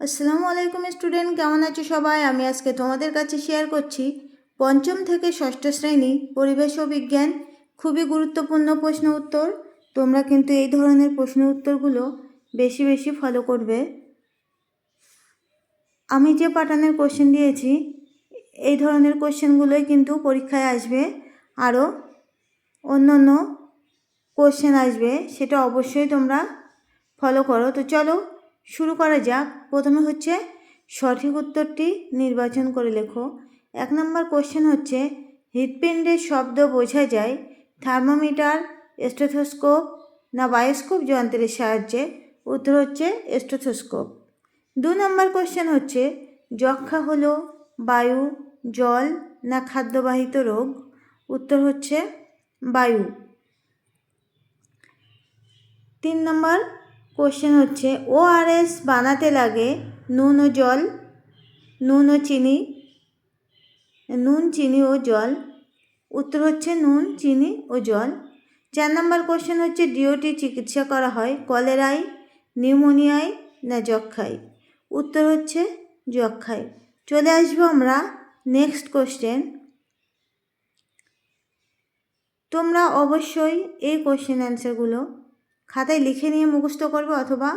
আসসালামু আলাইকুম স্টুডেন্ট, কেমন আছো সবাই? আমি আজকে তোমাদের কাছে শেয়ার করছি পঞ্চম থেকে ষষ্ঠ শ্রেণী পরিবেশ ও বিজ্ঞান খুবই গুরুত্বপূর্ণ প্রশ্ন উত্তর। তোমরা কিন্তু এই ধরনের প্রশ্ন উত্তরগুলো বেশি বেশি ফলো করবে। আমি যে প্যাটার্নের কোশ্চেন দিয়েছি এই ধরনের কোশ্চেনগুলোই কিন্তু পরীক্ষায় আসবে। আরও অন্য অন্য কোশ্চেন আসবে, সেটা অবশ্যই তোমরা ফলো করো। তো চলো শুরু করা যাক। প্রথমে হচ্ছে সঠিক উত্তরটি নির্বাচন করে লেখো। 1 নম্বর কোশ্চেন হচ্ছে হৃৎপিণ্ডের শব্দ বোঝা যায় থার্মোমিটার, স্টেথোস্কোপ না বায়োস্কোপ যন্ত্রের সাহায্যে? উত্তর হচ্ছে স্টেথোস্কোপ। 2 নম্বর কোশ্চেন হচ্ছে যক্ষ্মা হলো বায়ু, জল না খাদ্যবাহিত রোগ? উত্তর হচ্ছে বায়ু। 3 নম্বর কোশ্চেন হচ্ছে ORS বানাতে লাগে নুন ও জল, নুন চিনি ও জল? উত্তর হচ্ছে নুন, চিনি ও জল। 4 নম্বর কোশ্চেন হচ্ছে ডিওটি চিকিৎসা করা হয় কলেরায়, নিউমোনিয়ায় না যক্ষ্মায়? উত্তর হচ্ছে যক্ষ্মায়। চলে আসবো আমরা নেক্সট কোশ্চেন। তোমরা অবশ্যই এই কোশ্চেন অ্যান্সারগুলো খাতায় লিখে নিয়ে মুখস্থ করবে অথবা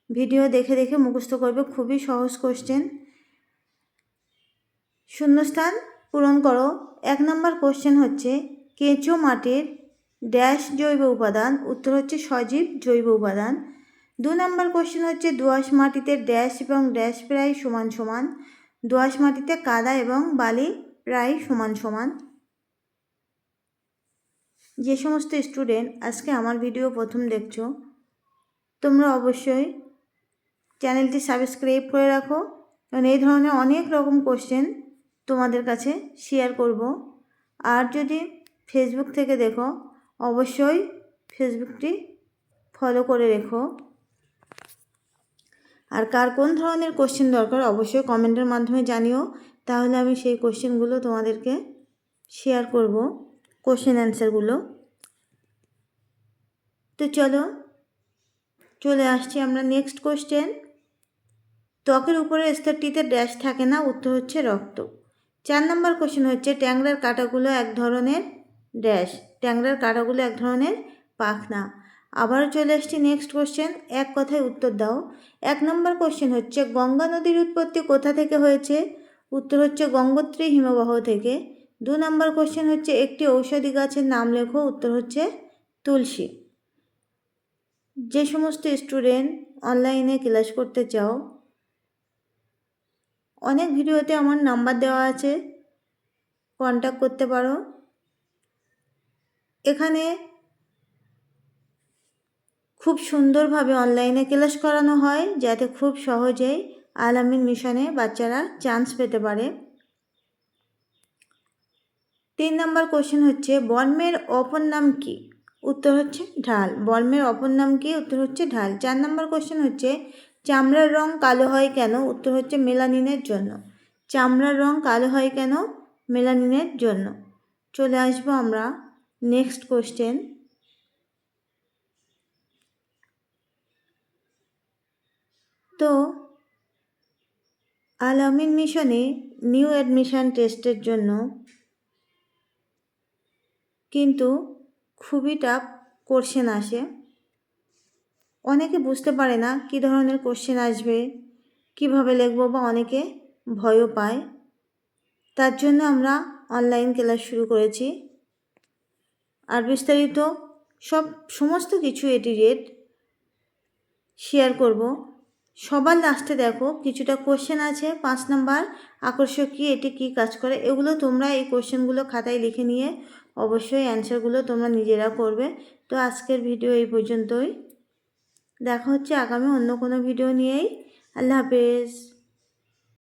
ভিডিও দেখে দেখে মুখস্থ করবে। খুবই সহজ কোশ্চেন। শূন্যস্থান পূরণ করো। 1 নম্বর কোশ্চেন হচ্ছে কেঁচো মাটির ড্যাশ জৈব উপাদান? উত্তর হচ্ছে সজীব জৈব উপাদান। 2 নম্বর কোশ্চেন হচ্ছে দোআঁশ মাটিতে ড্যাশ এবং ড্যাশ প্রায় সমান সমান? দোআঁশ মাটিতে কাদা এবং বালি প্রায় সমান সমান। যে সমস্ত স্টুডেন্ট আজকে আমার ভিডিও প্রথম দেখছো তোমরা অবশ্যই চ্যানেলটি সাবস্ক্রাইব করে রাখো, কারণ এই ধরনের অনেক রকম কোশ্চেন তোমাদের কাছে শেয়ার করব। আর যদি ফেসবুক থেকে দেখো অবশ্যই ফেসবুকটি ফলো করে রেখো। আর কার কোন ধরনের কোশ্চেন দরকার অবশ্যই কমেন্টের মাধ্যমে জানিও, তাহলে আমি সেই কোশ্চেনগুলো তোমাদেরকে শেয়ার করব, কোশ্চেন অ্যান্সারগুলো। তো চলে আসছি আমরা নেক্সট কোশ্চেন। ত্বকের উপরের স্তরটিতে ড্যাশ থাকে না? উত্তর হচ্ছে রক্ত। 4 নম্বর কোশ্চেন হচ্ছে ট্যাংরার কাঁটাগুলো এক ধরনের ড্যাশ? ট্যাংরার কাঁটাগুলো এক ধরনের পাখনা। আবারও চলে আসছি নেক্সট কোশ্চেন, এক কথায় উত্তর দাও। 1 নম্বর কোশ্চেন হচ্ছে গঙ্গা নদীর উৎপত্তি কোথা থেকে হয়েছে? উত্তর হচ্ছে গঙ্গোত্রী হিমবাহ থেকে। 2 নম্বর কোশ্চেন হচ্ছে একটি ঔষধি গাছের নাম লেখো? উত্তর হচ্ছে তুলসী। যে সমস্ত স্টুডেন্ট অনলাইনে ক্লাস করতে চাও অনেক ভিডিওতে আমার নাম্বার দেওয়া আছে, কন্ট্যাক্ট করতে পারো। এখানে খুব সুন্দরভাবে অনলাইনে ক্লাস করানো হয় যাতে খুব সহজেই আল আমিন মিশনে বাচ্চারা চান্স পেতে পারে। 3 নম্বর কোশ্চেন হচ্ছে বর্মের অপর নাম কি? উত্তর হচ্ছে ঢাল। বর্মের অপর নাম কি? উত্তর হচ্ছে ঢাল। 4 নম্বর কোশ্চেন হচ্ছে চামড়ার রং কালো হয় কেন? উত্তর হচ্ছে মেলানিনের জন্য। চামড়ার রং কালো হয় কেন? মেলানিনের জন্য। চলে আসবো আমরা নেক্সট কোশ্চেন। তো আল আমিন মিশনে নিউ অ্যাডমিশন টেস্টের জন্য কিন্তু খুবই টাফ কোশ্চেন আসে। অনেকে বুঝতে পারে না কী ধরনের কোশ্চেন আসবে, কিভাবে লিখবো, বা অনেকে ভয়ও পায়। তার জন্য আমরা অনলাইন ক্লাস শুরু করেছি। আর বিস্তারিত সমস্ত কিছু A to Z শেয়ার করব। সবার লাস্টে দেখো কিছুটা কোশ্চেন আছে 5 নাম্বার আকর্ষক কি, এটি কি কাজ করে, এগুলো তোমরা এই কোশ্চেনগুলো খাতায় লিখে নিয়ে অবশ্যই অ্যান্সারগুলো তোমরা নিজেরা করবে। তো আজকের ভিডিও এই পর্যন্তই। দেখা হচ্ছে আগামী অন্য কোনো ভিডিও নিয়েই। আল্লাহ হাফেজ।